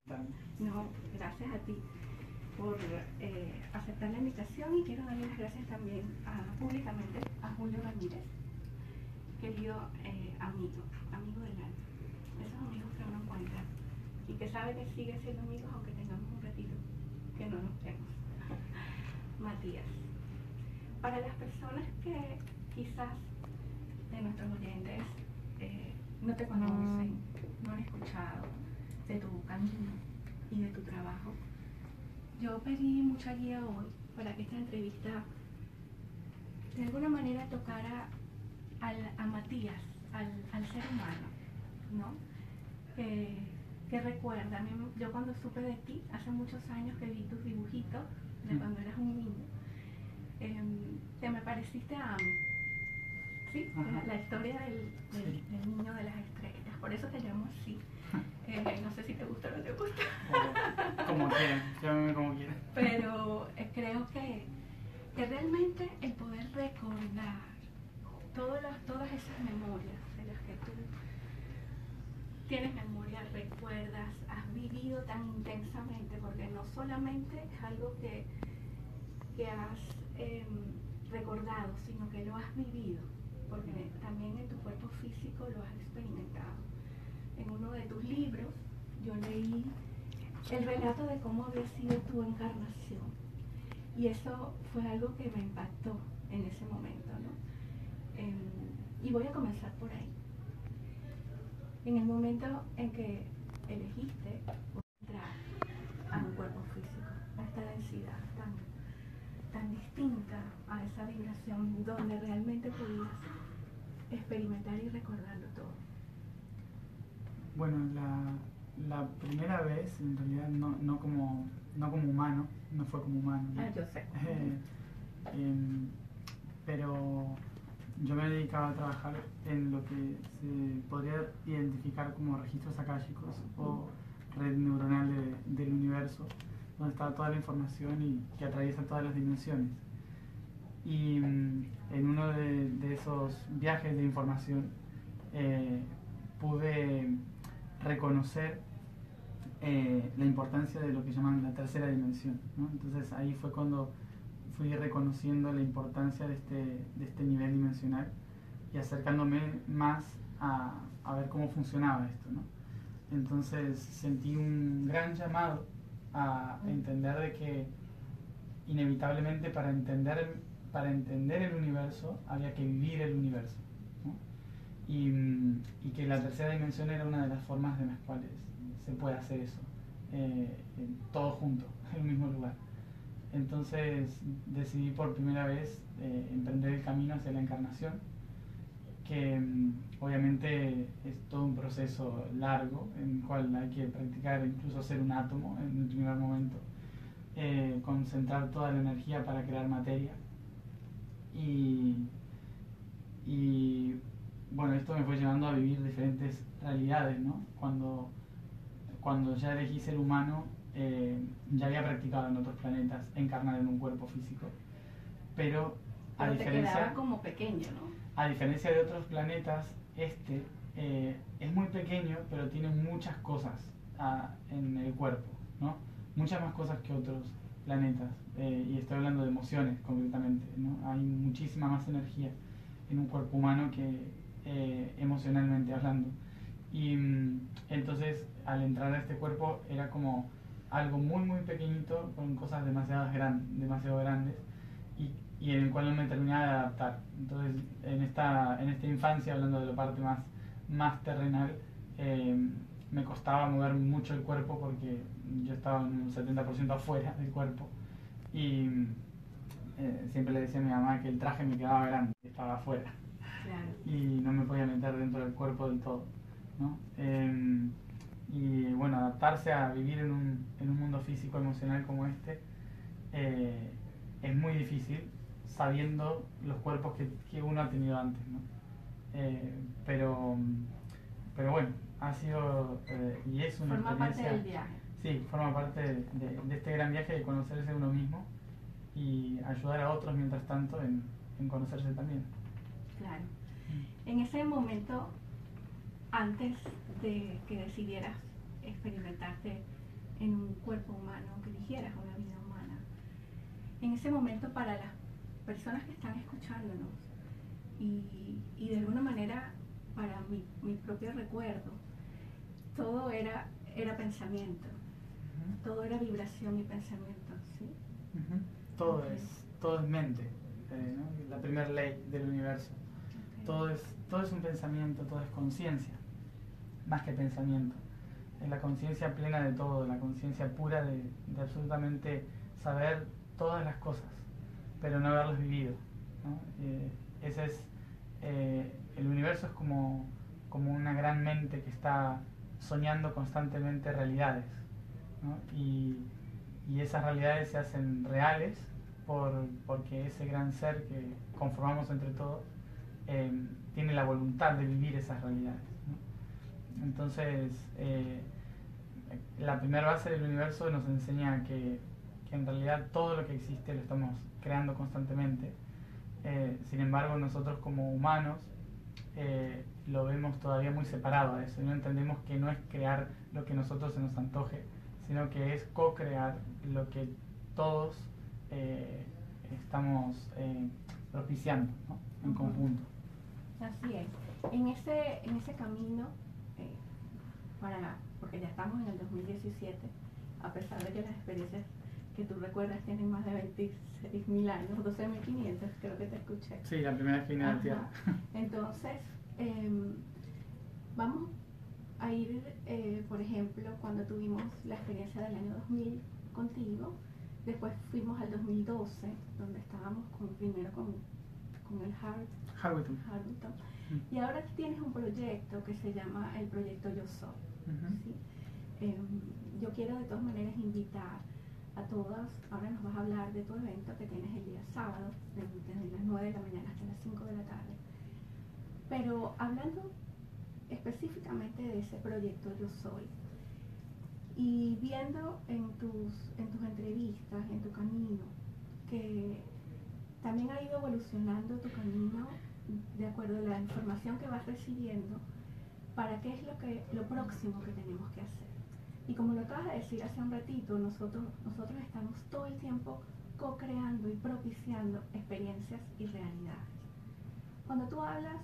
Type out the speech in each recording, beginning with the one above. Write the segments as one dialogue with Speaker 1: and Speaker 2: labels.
Speaker 1: No, gracias a ti por aceptar la invitación y quiero darle las gracias también públicamente a Julio Ramírez, querido amigo del alma. Esos amigos que uno encuentra y que sabe que sigue siendo amigos aunque tengamos un ratito que no nos vemos. Matías, para las personas que quizás de nuestros oyentes no te conocen, no han escuchado de tu camino y de tu trabajo, yo pedí mucha guía hoy para que esta entrevista de alguna manera tocara a Matías, al ser humano, ¿no? Que recuerda, yo cuando supe de ti, hace muchos años que vi tus dibujitos de cuando eras un niño, te me pareciste a mí, ¿sí? La historia del niño de las estrellas, por eso te llamo así. No sé si te gusta o no te gusta.
Speaker 2: Como quieran, llámame como quieran.
Speaker 1: Pero creo que realmente el poder recordar todas esas memorias de las que tú tienes memoria, recuerdas, has vivido tan intensamente, porque no solamente es algo que has recordado, sino que lo has vivido, porque también en tu cuerpo físico lo has experimentado. En uno de tus libros yo leí el relato de cómo había sido tu encarnación y eso fue algo que me impactó en ese momento, ¿no? Y voy a comenzar por ahí. En el momento en que elegiste entrar a un cuerpo físico, a esta densidad tan distinta a esa vibración donde realmente podías experimentar y recordarlo todo.
Speaker 2: Bueno, la primera vez, en realidad, no como humano, no fue como humano, ¿no?
Speaker 1: Yo sé.
Speaker 2: Pero yo me dedicaba a trabajar en lo que se podría identificar como registros akáshicos o red neuronal del universo, donde está toda la información y que atraviesa todas las dimensiones. Y en uno de esos viajes de información pude reconocer la importancia de lo que llaman la tercera dimensión, ¿no? Entonces ahí fue cuando fui reconociendo la importancia de este nivel dimensional y acercándome más a ver cómo funcionaba esto, ¿no? Entonces sentí un gran llamado a entender de que inevitablemente para entender el universo había que vivir el universo, ¿no? Y que la tercera dimensión era una de las formas de las cuales se puede hacer eso, todo junto, en el mismo lugar. Entonces decidí por primera vez emprender el camino hacia la encarnación, que obviamente es todo un proceso largo en el cual hay que practicar incluso ser un átomo en el primer momento, concentrar toda la energía para crear materia y bueno, esto me fue llevando a vivir diferentes realidades, ¿no? Cuando ya elegí ser humano, ya había practicado en otros planetas encarnar en un cuerpo físico, pero
Speaker 1: te quedaba como pequeño, ¿no?
Speaker 2: A diferencia de otros planetas, es muy pequeño, pero tiene muchas cosas en el cuerpo, ¿no? Muchas más cosas que otros planetas, y estoy hablando de emociones concretamente, ¿no? Hay muchísima más energía en un cuerpo humano que emocionalmente hablando. Y entonces al entrar a este cuerpo era como algo muy muy pequeñito con cosas demasiado grandes y en el cual no me terminaba de adaptar. Entonces en esta infancia, hablando de la parte más terrenal, me costaba mover mucho el cuerpo porque yo estaba un 70% afuera del cuerpo y siempre le decía a mi mamá que el traje me quedaba grande, estaba afuera.
Speaker 1: Claro.
Speaker 2: Y no me podía meter dentro del cuerpo del todo, ¿no? Y bueno, adaptarse a vivir en un mundo físico emocional como este es muy difícil sabiendo los cuerpos que uno ha tenido antes, ¿no? Pero bueno, ha sido y es una
Speaker 1: experiencia. Forma parte del viaje.
Speaker 2: Sí, forma parte de este gran viaje de conocerse a uno mismo y ayudar a otros mientras tanto en conocerse también.
Speaker 1: Claro. En ese momento, antes de que decidieras experimentarte cuerpo humano, que eligieras una vida humana. En ese momento, para las personas que están escuchándonos y de alguna manera para mi propio recuerdo, todo era pensamiento, todo era vibración y pensamiento, ¿sí?
Speaker 2: Todo es mente, ¿no? La primera ley del universo. Okay. Todo es un pensamiento, todo es conciencia, más que pensamiento. Es la conciencia plena de todo, la conciencia pura de absolutamente saber todas las cosas, pero no haberlas vivido, ¿no? Ese es, el universo es como una gran mente que está soñando constantemente realidades, ¿no? Y esas realidades se hacen reales porque ese gran ser que conformamos entre todos tiene la voluntad de vivir esas realidades, ¿no? Entonces, la primera base del universo nos enseña que en realidad todo lo que existe lo estamos creando constantemente. Sin embargo, nosotros como humanos lo vemos todavía muy separado a eso y no entendemos que no es crear lo que a nosotros se nos antoje, sino que es co-crear lo que todos estamos propiciando, ¿no? En conjunto.
Speaker 1: Así es. En ese camino, porque ya estamos en el 2017, a pesar de que las experiencias que tú recuerdas tienen más de 26.000 años, 12.500, creo que te escuché.
Speaker 2: Sí, la primera vez que vine a la Tierra.
Speaker 1: Entonces, vamos a ir, por ejemplo, cuando tuvimos la experiencia del año 2000 contigo, después fuimos al 2012, donde estábamos primero con el Harwinton. Y ahora tienes un proyecto que se llama el proyecto Yo Soy. ¿Sí? Yo quiero de todas maneras invitar a todas, ahora nos vas a hablar de tu evento que tienes el día sábado, desde las 9 de la mañana hasta las 5 de la tarde. Pero hablando específicamente de ese proyecto Yo Soy, y viendo en tus entrevistas, en tu camino, que también ha ido evolucionando tu camino de acuerdo a la información que vas recibiendo, para qué es lo próximo que tenemos que hacer. Y como lo acabas de decir hace un ratito, nosotros estamos todo el tiempo co-creando y propiciando experiencias y realidades. Cuando tú hablas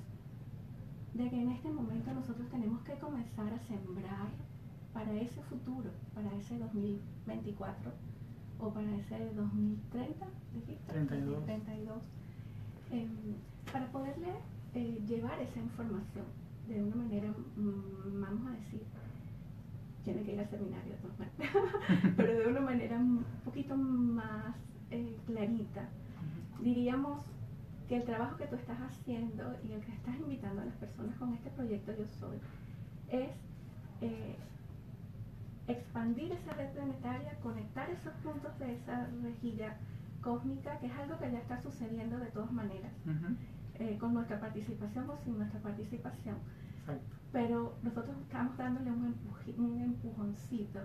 Speaker 1: de que en este momento nosotros tenemos que comenzar a sembrar para ese futuro, para ese 2024 o para ese 2030, dijiste, 32, para poderle llevar esa información de una manera, vamos a decir, tiene que ir al seminario, pero de una manera un poquito más clarita. Diríamos que el trabajo que tú estás haciendo y el que estás invitando a las personas con este proyecto Yo Soy es expandir esa red planetaria, conectar esos puntos de esa rejilla cósmica, que es algo que ya está sucediendo de todas maneras, con nuestra participación o sin nuestra participación. Exacto. Pero nosotros estamos dándole un empujoncito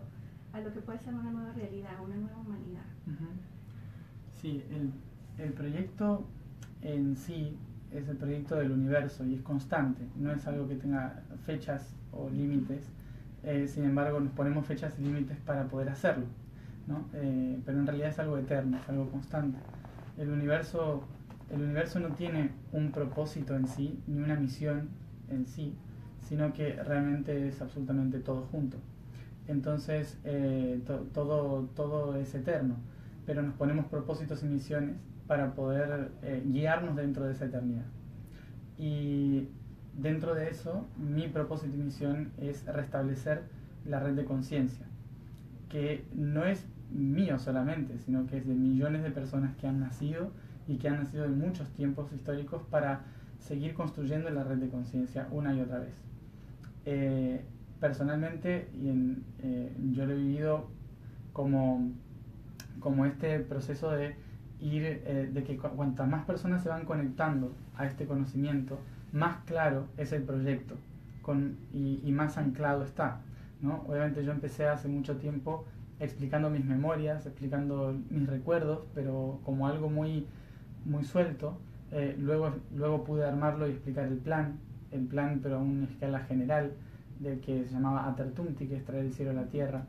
Speaker 1: a lo que puede ser una nueva realidad, una nueva humanidad.
Speaker 2: Sí, el proyecto en sí es el proyecto del universo y es constante, no es algo que tenga fechas o límites, sin embargo nos ponemos fechas y límites para poder hacerlo, ¿no? Pero en realidad es algo eterno, es algo constante. El universo no tiene un propósito en sí, ni una misión en sí, sino que realmente es absolutamente todo junto. Entonces todo es eterno, pero nos ponemos propósitos y misiones para poder guiarnos dentro de esa eternidad. Y dentro de eso, mi propósito y misión es restablecer la red de conciencia, que no es mío solamente, sino que es de millones de personas que han nacido y que han nacido en muchos tiempos históricos para seguir construyendo la red de conciencia una y otra vez. Personalmente, yo lo he vivido como este proceso de ir, de que cuantas más personas se van conectando a este conocimiento, más claro es el proyecto y más anclado está, ¿no? Obviamente yo empecé hace mucho tiempo explicando mis memorias, explicando mis recuerdos, pero como algo muy, muy suelto. Luego pude armarlo y explicar el plan pero a una escala general, del que se llamaba Atertumti, que es traer el cielo a la tierra,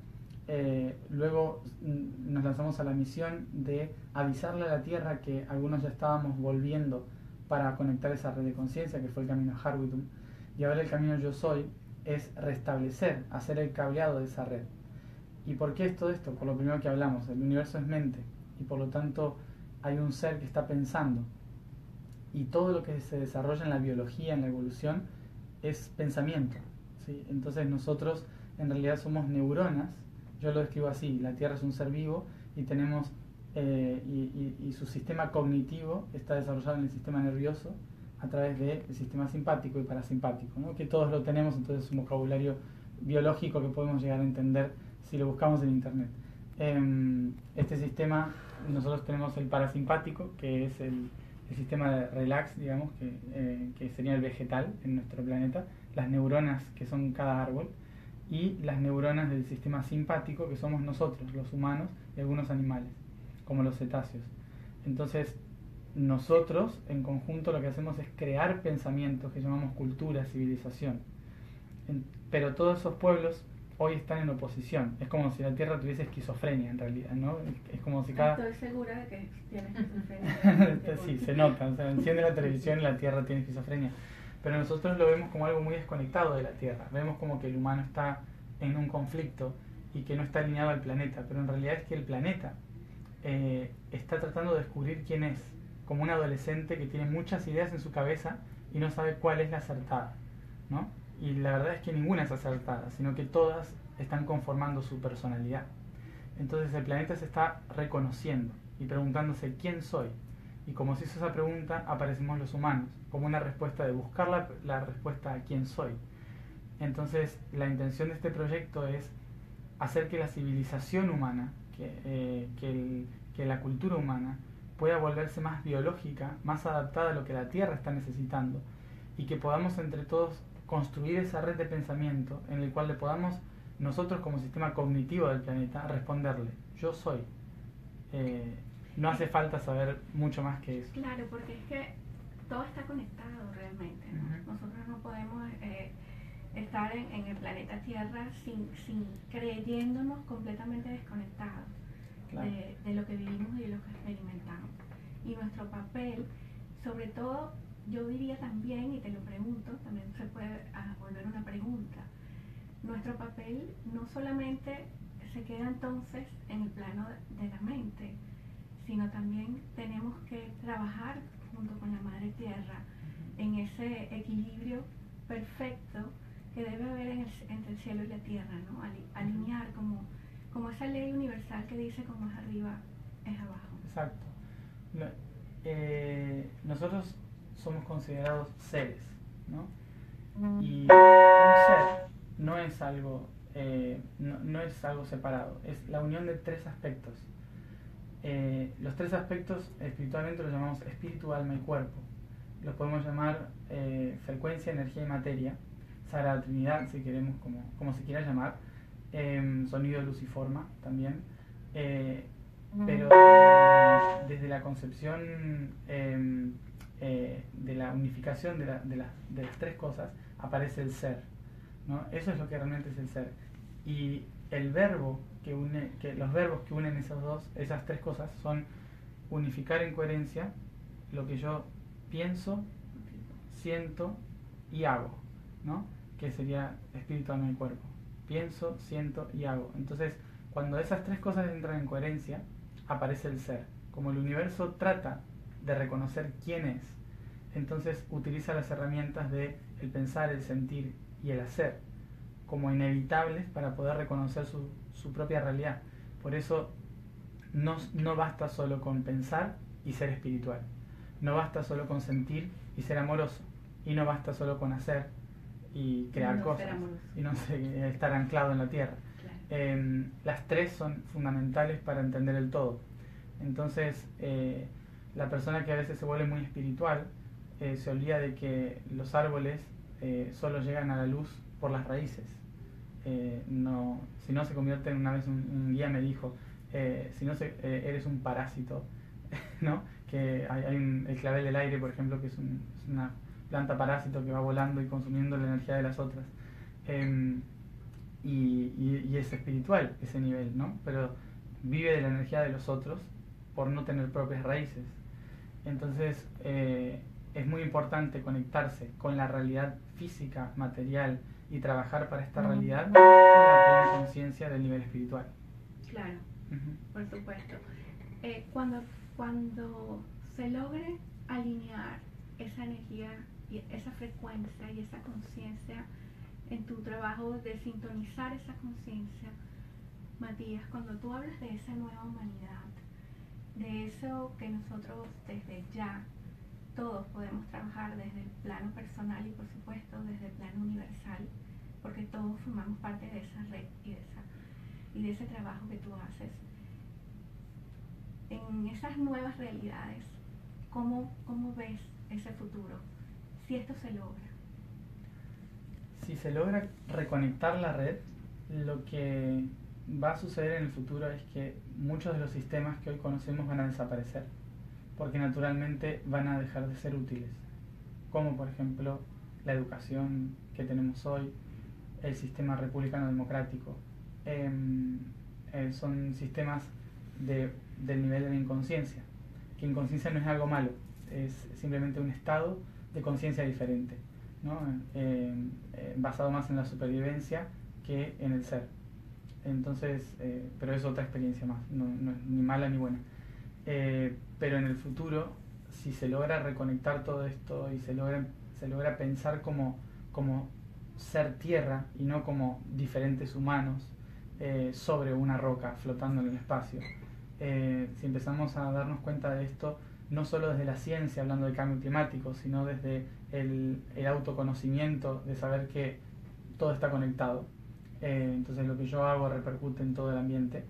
Speaker 2: luego nos lanzamos a la misión de avisarle a la Tierra que algunos ya estábamos volviendo para conectar esa red de conciencia, que fue el camino Harwitum, y ahora el camino Yo Soy es restablecer, hacer el cableado de esa red. ¿Y por qué es todo esto? Por lo primero que hablamos, el universo es mente, y por lo tanto hay un ser que está pensando, y todo lo que se desarrolla en la biología, en la evolución, es pensamiento, ¿sí? Entonces nosotros en realidad somos neuronas. Yo lo describo así: la Tierra es un ser vivo y tenemos y su sistema cognitivo está desarrollado en el sistema nervioso a través del sistema simpático y parasimpático, ¿no? Que todos lo tenemos, entonces es un vocabulario biológico que podemos llegar a entender si lo buscamos en internet. Este sistema, nosotros tenemos el parasimpático, que es el sistema de relax, digamos, que sería el vegetal en nuestro planeta, las neuronas que son cada árbol, y las neuronas del sistema simpático, que somos nosotros, los humanos, y algunos animales, como los cetáceos. Entonces, nosotros, en conjunto, lo que hacemos es crear pensamientos que llamamos cultura, civilización. Pero todos esos pueblos hoy están en oposición. Es como si la Tierra tuviese esquizofrenia, en realidad, ¿no? Es como si cada...
Speaker 1: Estoy segura de que tiene esquizofrenia.
Speaker 2: Sí, se nota. O sea, enciende la televisión y la Tierra tiene esquizofrenia. Pero nosotros lo vemos como algo muy desconectado de la Tierra. Vemos como que el humano está en un conflicto y que no está alineado al planeta. Pero en realidad es que el planeta está tratando de descubrir quién es, como un adolescente que tiene muchas ideas en su cabeza y no sabe cuál es la acertada, ¿no? Y la verdad es que ninguna es acertada, sino que todas están conformando su personalidad. Entonces el planeta se está reconociendo y preguntándose quién soy. Y como se hizo esa pregunta, aparecemos los humanos, como una respuesta de buscar la respuesta a quién soy. Entonces la intención de este proyecto es hacer que la civilización humana, que la cultura humana, pueda volverse más biológica, más adaptada a lo que la Tierra está necesitando, y que podamos entre todos construir esa red de pensamiento en el cual le podamos, nosotros como sistema cognitivo del planeta, responderle: yo soy. No hace falta saber mucho más que eso.
Speaker 1: Claro, porque es que todo está conectado realmente, ¿no?
Speaker 2: Uh-huh.
Speaker 1: Nosotros no podemos estar en el planeta Tierra sin creyéndonos completamente desconectados, claro, de lo que vivimos y de lo que experimentamos. Y nuestro papel, sobre todo, yo diría también, y te lo pregunto, también se puede volver una pregunta, nuestro papel no solamente se queda entonces en el plano de la mente, sino también tenemos que trabajar junto con la Madre Tierra en ese equilibrio perfecto que debe haber entre el cielo y la tierra, ¿no? Alinear como esa ley universal que dice: como es arriba, es abajo.
Speaker 2: Exacto. Nosotros somos considerados seres, ¿no? Y un ser no es algo no es algo separado, es la unión de tres aspectos. Los tres aspectos espiritualmente los llamamos espíritu, alma y cuerpo. Los podemos llamar frecuencia, energía y materia, Sagrada Trinidad, si queremos, como se quiera llamar, sonido, luz y forma también. Pero desde la concepción de la unificación de las tres cosas aparece el ser, ¿no? Eso es lo que realmente es el ser. Y el verbo los verbos que unen esas tres cosas son unificar en coherencia lo que yo pienso, siento y hago, ¿no? Que sería espíritu, alma y cuerpo. Pienso, siento y hago. Entonces, cuando esas tres cosas entran en coherencia, aparece el ser. Como el universo trata de reconocer quién es, entonces utiliza las herramientas de el pensar, el sentir y el hacer como inevitables para poder reconocer su propia realidad. Por eso no basta solo con pensar y ser espiritual. No basta solo con sentir y ser amoroso. Y no basta solo con hacer y crear cosas. Y no estar anclado en la tierra. Claro. Las tres son fundamentales para entender el todo. Entonces, la persona que a veces se vuelve muy espiritual se olvida de que los árboles solo llegan a la luz por las raíces. Si no se convierte en, una vez un guía me dijo, si no eres un parásito, ¿no? Que hay el clavel del aire, por ejemplo, que es una planta parásito que va volando y consumiendo la energía de las otras. y es espiritual ese nivel, ¿no? Pero vive de la energía de los otros por no tener propias raíces. Entonces es muy importante conectarse con la realidad física, material, y trabajar para esta realidad con la plena conciencia del nivel espiritual.
Speaker 1: Claro, por supuesto. Cuando se logre alinear esa energía y esa frecuencia y esa conciencia en tu trabajo de sintonizar esa conciencia, Matías, cuando tú hablas de esa nueva humanidad, de eso que nosotros desde ya todos podemos trabajar desde el plano personal y por supuesto desde el plano universal, porque todos formamos parte de esa red y de ese trabajo que tú haces. En esas nuevas realidades, ¿cómo ves ese futuro? Si esto se logra.
Speaker 2: Si se logra reconectar la red, lo que va a suceder en el futuro es que muchos de los sistemas que hoy conocemos van a desaparecer, porque naturalmente van a dejar de ser útiles, como por ejemplo la educación que tenemos hoy, el sistema republicano democrático. Son sistemas del nivel de la inconsciencia, que inconsciencia no es algo malo, es simplemente un estado de conciencia diferente, ¿no? Basado más en la supervivencia que en el ser. Entonces, pero es otra experiencia más, no es ni mala ni buena. Pero en el futuro, si se logra reconectar todo esto y se logra pensar como ser tierra y no como diferentes humanos sobre una roca flotando en el espacio, si empezamos a darnos cuenta de esto, no solo desde la ciencia hablando de cambio climático, sino desde el autoconocimiento de saber que todo está conectado, entonces lo que yo hago repercute en todo el ambiente.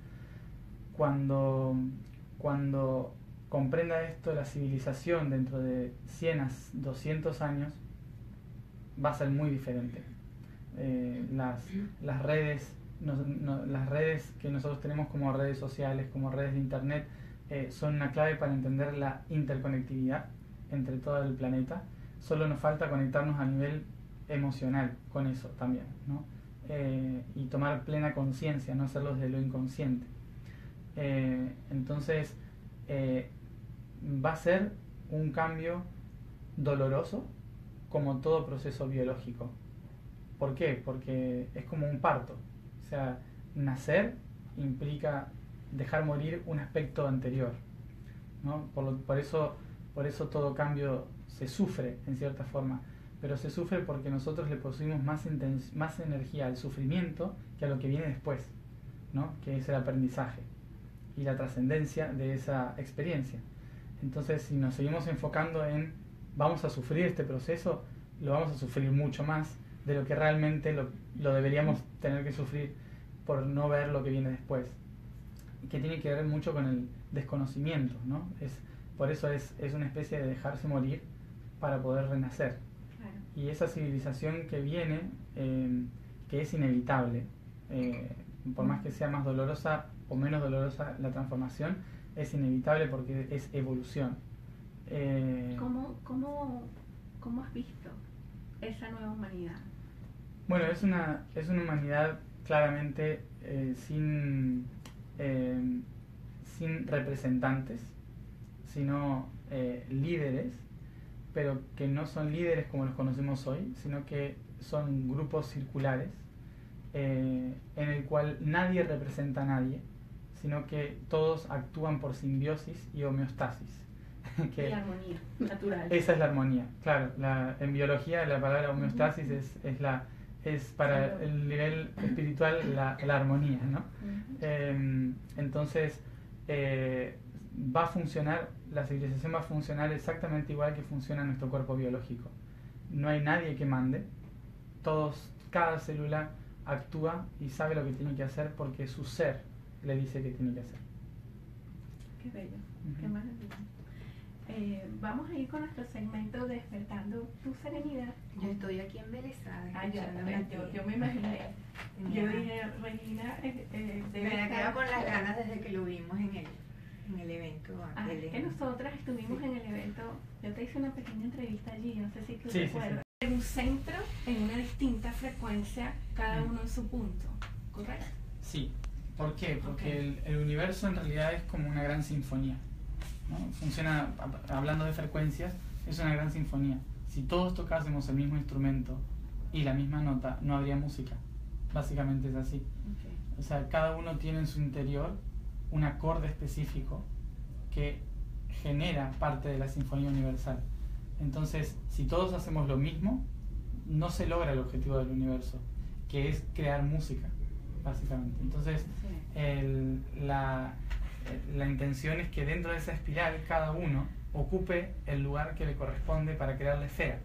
Speaker 2: Cuando comprenda esto, la civilización dentro de 100 a 200 años va a ser muy diferente. Las redes que nosotros tenemos como redes sociales, como redes de internet, son una clave para entender la interconectividad entre todo el planeta. Solo nos falta conectarnos a nivel emocional con eso también, ¿no? Y tomar plena conciencia, no hacerlo desde lo inconsciente. Entonces va a ser un cambio doloroso, como todo proceso biológico. ¿Por qué? Porque es como un parto. O sea, nacer implica dejar morir un aspecto anterior, ¿no? Por eso todo cambio se sufre en cierta forma, pero se sufre porque nosotros le pusimos más energía al sufrimiento que a lo que viene después, ¿no? Que es el aprendizaje y la trascendencia de esa experiencia. Entonces, si nos seguimos enfocando en vamos a sufrir este proceso, lo vamos a sufrir mucho más de lo que realmente lo deberíamos tener que sufrir por no ver lo que viene después, que tiene que ver mucho con el desconocimiento, ¿no? Por eso es una especie de dejarse morir para poder renacer.
Speaker 1: Claro.
Speaker 2: Y esa civilización que viene, que es inevitable, por más que sea más dolorosa o menos dolorosa la transformación, es inevitable porque es evolución.
Speaker 1: ¿Cómo has visto esa nueva humanidad?
Speaker 2: Bueno, es una humanidad claramente sin representantes, sino líderes, pero que no son líderes como los conocemos hoy, sino que son grupos circulares en el cual nadie representa a nadie, sino que todos actúan por simbiosis y homeostasis.
Speaker 1: Y armonía natural.
Speaker 2: Esa es la armonía, claro. En biología la palabra homeostasis es para el nivel espiritual la armonía, ¿no? Entonces va a funcionar, la civilización va a funcionar exactamente igual que funciona nuestro cuerpo biológico. No hay nadie que mande, cada célula actúa y sabe lo que tiene que hacer porque su ser le dice que tiene que hacer.
Speaker 1: Qué bello, qué maravilla. Vamos a ir con nuestro segmento de Despertando tu Serenidad.
Speaker 3: Yo estoy aquí embelesada.
Speaker 1: Yo me imaginé. Yo dije, Regina,
Speaker 3: me la quedo con las ganas desde que lo vimos en el evento.
Speaker 1: Es que nosotras estuvimos en el evento, yo te hice una pequeña entrevista allí, no sé si tú
Speaker 2: sí,
Speaker 1: recuerdas.
Speaker 2: Sí.
Speaker 1: En un centro, en una distinta frecuencia, cada uno en su punto. ¿correcto?
Speaker 2: Sí. ¿Por qué? Porque
Speaker 1: Ok.
Speaker 2: el universo en realidad es como una gran sinfonía, ¿no? Funciona, hablando de frecuencias, es una gran sinfonía. Si todos tocásemos el mismo instrumento y la misma nota, no habría música. Básicamente es así.
Speaker 1: Okay.
Speaker 2: O sea, cada uno tiene en su interior un acorde específico que genera parte de la sinfonía universal. Entonces, si todos hacemos lo mismo, no se logra el objetivo del universo, que es crear música, básicamente. Entonces,
Speaker 1: Sí.
Speaker 2: la intención es que dentro de esa espiral cada uno ocupe el lugar que le corresponde para crear la esfera,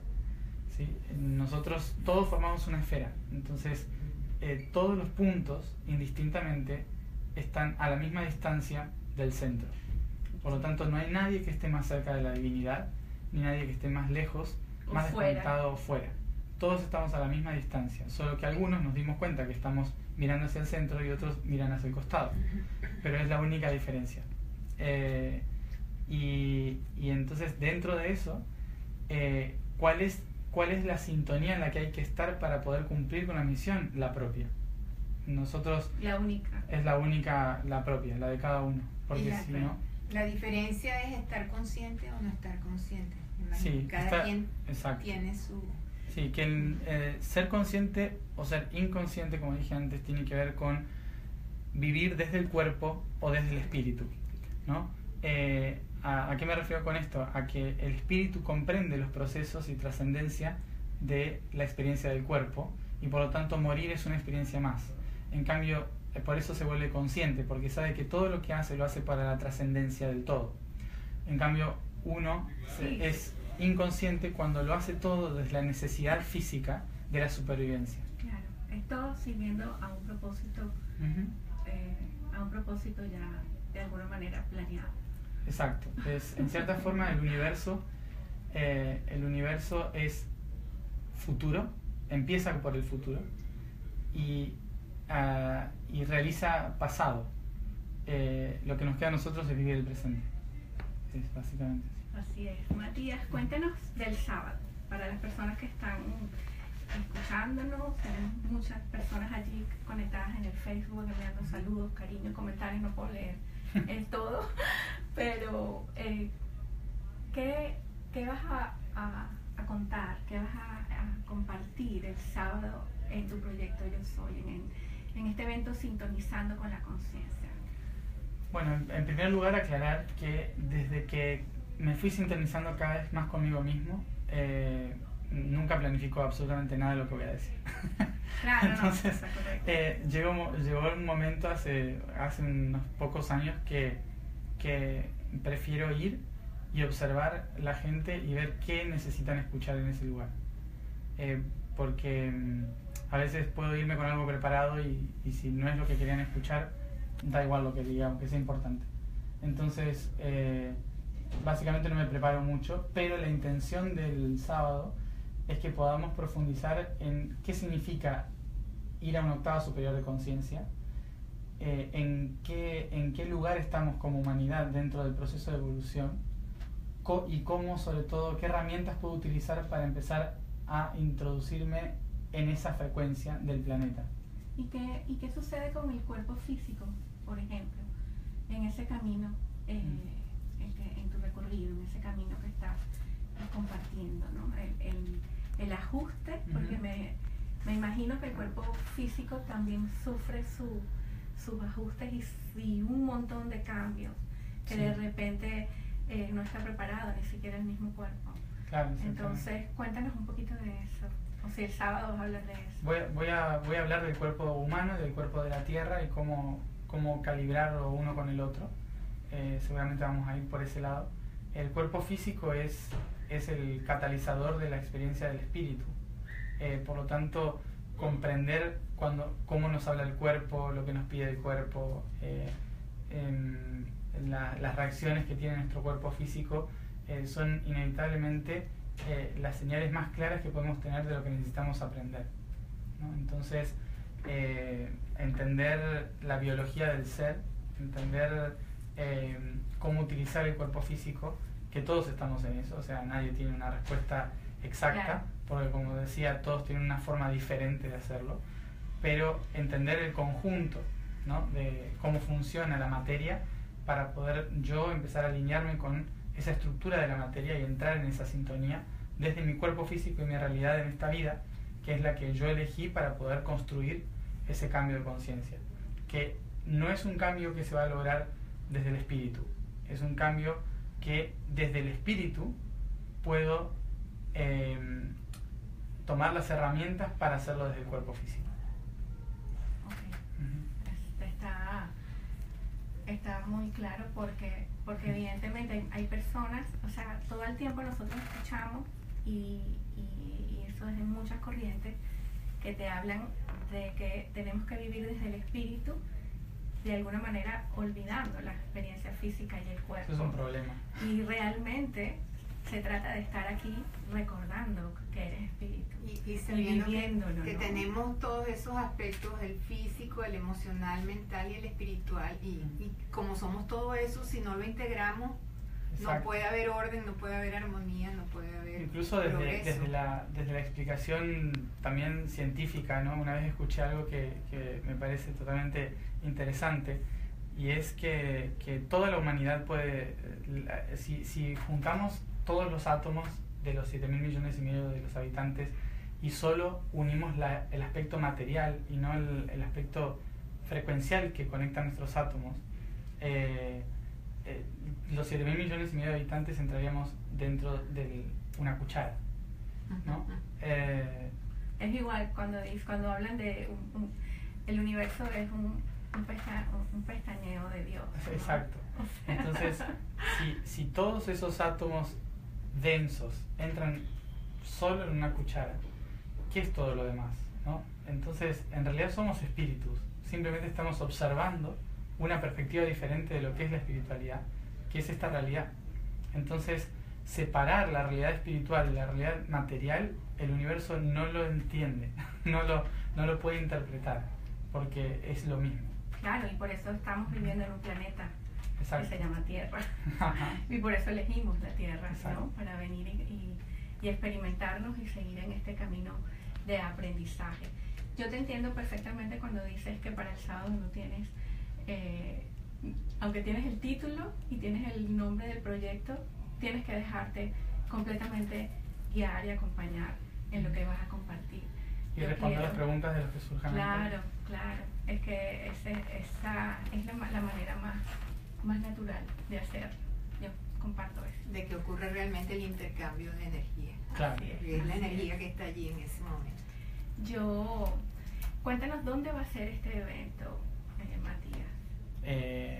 Speaker 2: ¿sí? Nosotros todos formamos una esfera, entonces todos los puntos indistintamente están a la misma distancia del centro. Por lo tanto, no hay nadie que esté más cerca de la divinidad, ni nadie que esté más lejos,
Speaker 1: O
Speaker 2: más
Speaker 1: fuera.
Speaker 2: desconectado o fuera. Todos estamos a la misma distancia, solo que algunos nos dimos cuenta que estamos mirando hacia el centro y otros miran hacia el costado. Pero es la única diferencia. Y entonces, dentro de eso, ¿cuál es la sintonía en la que hay que estar para poder cumplir con la misión? La propia. Nosotros
Speaker 1: La única.
Speaker 2: es la única, la propia, la de cada uno. Porque si no...
Speaker 3: La diferencia es estar consciente o no estar consciente.
Speaker 2: Sí,
Speaker 3: cada quien
Speaker 2: exacto.
Speaker 3: tiene su...
Speaker 2: Sí, que ser consciente o ser inconsciente, como dije antes, tiene que ver con vivir desde el cuerpo o desde el espíritu, ¿no? ¿A qué me refiero con esto? A que el espíritu comprende los procesos y trascendencia de la experiencia del cuerpo y por lo tanto morir es una experiencia más. En cambio, por eso se vuelve consciente, porque sabe que todo lo que hace lo hace para la trascendencia del todo. En cambio, uno es inconsciente cuando lo hace todo desde la necesidad física de la supervivencia.
Speaker 1: Claro, es todo sirviendo a un propósito, ya de alguna manera planeado.
Speaker 2: Exacto. En cierta forma el universo es futuro, empieza por el futuro y realiza pasado. Lo que nos queda a nosotros es vivir el presente. Es básicamente
Speaker 1: así. Así es. Matías, cuéntanos del sábado. Para las personas que están escuchándonos, tenemos muchas personas allí conectadas en el Facebook, enviando saludos, cariños, comentarios, no puedo leer todo, pero ¿qué vas a contar, qué vas a compartir el sábado en tu proyecto Yo Soy, en este evento Sintonizando con la Conciencia?
Speaker 2: Bueno, en primer lugar aclarar que desde que me fui sintonizando cada vez más conmigo mismo, nunca planifico absolutamente nada de lo que voy a decir.
Speaker 1: Claro,
Speaker 2: entonces,
Speaker 1: no, está correcto.
Speaker 2: llegó un momento hace unos pocos años que prefiero ir y observar la gente y ver qué necesitan escuchar en ese lugar. Porque a veces puedo irme con algo preparado y si no es lo que querían escuchar, da igual lo que diga, aunque sea importante. Entonces, básicamente no me preparo mucho, pero la intención del sábado es que podamos profundizar en qué significa ir a una octava superior de conciencia, en qué lugar estamos como humanidad dentro del proceso de evolución y cómo, sobre todo, qué herramientas puedo utilizar para empezar a introducirme en esa frecuencia del planeta.
Speaker 1: ¿Y qué sucede con el cuerpo físico, por ejemplo, en ese camino, en tu recorrido, en ese camino que estás compartiendo, ¿no? El ajuste, porque me imagino que el cuerpo físico también sufre sus ajustes y un montón de cambios que de repente no está preparado, ni siquiera el mismo cuerpo.
Speaker 2: Claro,
Speaker 1: entonces, cuéntanos un poquito de eso. O sea, el sábado vas a hablar de eso.
Speaker 2: Voy a hablar del cuerpo humano y del cuerpo de la Tierra y cómo calibrarlo uno con el otro. Seguramente vamos a ir por ese lado. El cuerpo físico es el catalizador de la experiencia del espíritu. Por lo tanto, comprender cómo nos habla el cuerpo, lo que nos pide el cuerpo, las reacciones que tiene nuestro cuerpo físico son inevitablemente las señales más claras que podemos tener de lo que necesitamos aprender, ¿no? Entonces, entender la biología del ser, entender cómo utilizar el cuerpo físico, que todos estamos en eso, o sea, nadie tiene una respuesta exacta, porque como decía, todos tienen una forma diferente de hacerlo, pero entender el conjunto, ¿no? De cómo funciona la materia para poder yo empezar a alinearme con esa estructura de la materia y entrar en esa sintonía desde mi cuerpo físico y mi realidad en esta vida, que es la que yo elegí para poder construir ese cambio de conciencia, que no es un cambio que se va a lograr desde el espíritu, es un cambio que desde el espíritu puedo tomar las herramientas para hacerlo desde el cuerpo físico.
Speaker 1: Está muy claro porque evidentemente hay personas, o sea, todo el tiempo nosotros escuchamos y eso es en muchas corrientes que te hablan de que tenemos que vivir desde el espíritu, de alguna manera olvidando la experiencia física y el cuerpo.
Speaker 2: Eso es un problema.
Speaker 1: Y realmente se trata de estar aquí recordando que eres espíritu
Speaker 3: y sabiendo
Speaker 1: viviéndolo,
Speaker 3: que
Speaker 1: ¿no?
Speaker 3: tenemos todos esos aspectos, el físico, el emocional, mental y el espiritual, y como somos todo eso, si no lo integramos,
Speaker 2: Exacto.
Speaker 3: no puede haber orden, no puede haber armonía, no puede haber
Speaker 2: incluso desde la explicación también científica, ¿no? Una vez escuché algo que me parece totalmente interesante, y es que toda la humanidad puede, si juntamos todos los átomos de los 7.000 millones y medio de los habitantes y solo unimos el aspecto material y no el aspecto frecuencial que conecta nuestros átomos, los 7.000 millones y medio de habitantes entraríamos dentro de una cuchara, ¿no?
Speaker 1: Es igual cuando hablan de el universo es un pestañeo de Dios, ¿no?
Speaker 2: Exacto. Entonces, si todos esos átomos densos entran solo en una cuchara, ¿qué es todo lo demás, ¿no? Entonces, en realidad somos espíritus, simplemente estamos observando una perspectiva diferente de lo que es la espiritualidad, que es esta realidad. Entonces, separar la realidad espiritual de la realidad material, el universo no lo entiende, no lo puede interpretar, porque es lo mismo.
Speaker 1: Claro, y por eso estamos viviendo en un planeta.
Speaker 2: Exacto.
Speaker 1: Que se llama Tierra. Y por eso elegimos la Tierra,
Speaker 2: Exacto.
Speaker 1: ¿no? Para venir y experimentarnos y seguir en este camino de aprendizaje. Yo te entiendo perfectamente cuando dices que para el sábado no tienes, aunque tienes el título y tienes el nombre del proyecto, tienes que dejarte completamente guiar y acompañar en lo que vas a compartir.
Speaker 2: Y responder las preguntas de los que surjan.
Speaker 1: Claro. Es que esa es la manera más natural de hacer. Yo comparto eso.
Speaker 3: De que ocurre realmente el intercambio de energía.
Speaker 2: Claro.
Speaker 3: Es la energía que está allí en ese momento.
Speaker 1: Cuéntanos dónde va a ser este evento, Matías.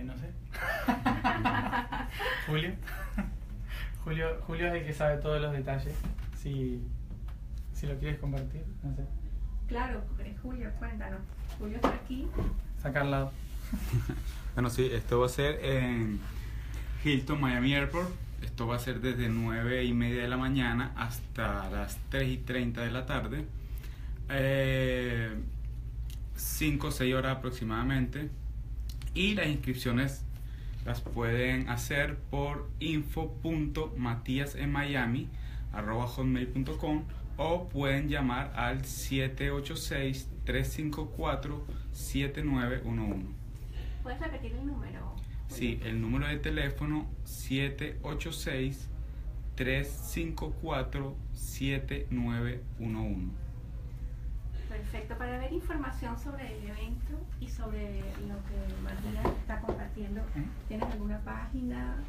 Speaker 2: No sé. Julio es el que sabe todos los detalles. Si lo quieres compartir, no sé.
Speaker 1: Claro, Julio, cuéntanos. Julio está aquí.
Speaker 2: Sacar lado.
Speaker 4: Bueno, sí, esto va a ser en Hilton Miami Airport. Esto va a ser desde 9:30 de la mañana hasta las 3:30 de la tarde. 5 o 6 horas aproximadamente. Y las inscripciones las pueden hacer por info.matiasenmiami@hotmail.com o pueden llamar al 786-354-7911.
Speaker 1: ¿Puedes repetir el número?
Speaker 4: Sí, el número de teléfono 786-354-7911.
Speaker 1: Perfecto. Para ver información sobre el evento y sobre lo que Matías está compartiendo, ¿tienes alguna página?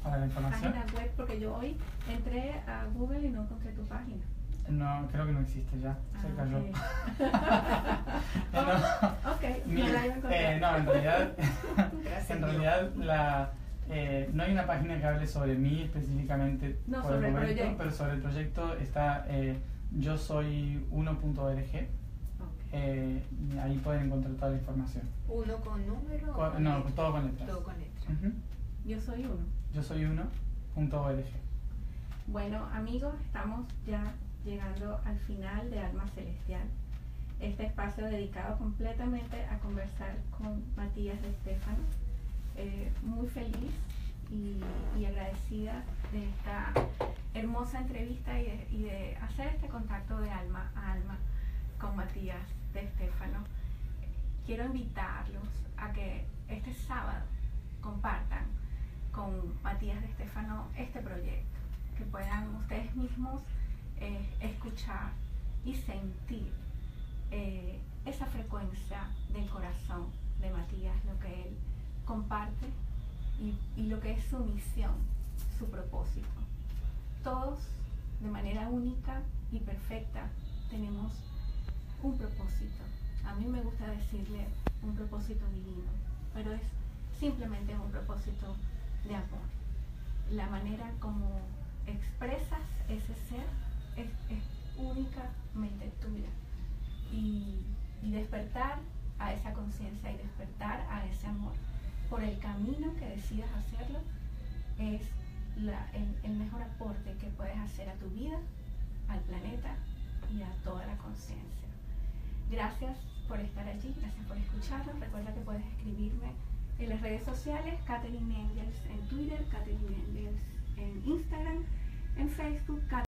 Speaker 2: ¿Para la información?
Speaker 1: Página web, porque yo hoy entré a Google y no encontré tu página.
Speaker 2: No, creo que no existe ya. Se cayó.
Speaker 1: No la iba a encontrar.
Speaker 2: No, en realidad no hay una página que hable sobre mí específicamente
Speaker 1: no,
Speaker 2: por
Speaker 1: sobre
Speaker 2: el momento,
Speaker 1: proyecto.
Speaker 2: pero sobre el proyecto está yo soy uno.org. Ahí pueden encontrar toda la información.
Speaker 3: ¿Uno con número?
Speaker 2: No, todo con letras.
Speaker 3: Todo con letras.
Speaker 1: Yo soy uno.
Speaker 2: Yo soy uno.org.
Speaker 1: Bueno, amigos, estamos ya llegando al final de Alma Celestial. Este espacio dedicado completamente a conversar con Matías de Stefano. Muy feliz y agradecida de esta hermosa entrevista y de hacer este contacto de alma a alma con Matías de Stefano, quiero invitarlos a que este sábado compartan con Matías de Stefano este proyecto, que puedan ustedes mismos escuchar y sentir esa frecuencia del corazón de Matías, lo que él comparte y lo que es su misión, su propósito. Todos, de manera única y perfecta, tenemos un propósito. A mí me gusta decirle un propósito divino, pero es simplemente un propósito de amor. La manera como expresas ese ser es únicamente tuya. Y despertar a esa conciencia y despertar a ese amor por el camino que decidas hacerlo es el mejor aporte que puedes hacer a tu vida, al planeta y a toda la conciencia. Gracias por estar allí, gracias por escucharnos. Recuerda que puedes escribirme en las redes sociales, Katherine Engels en Twitter, Katherine Engels en Instagram, en Facebook,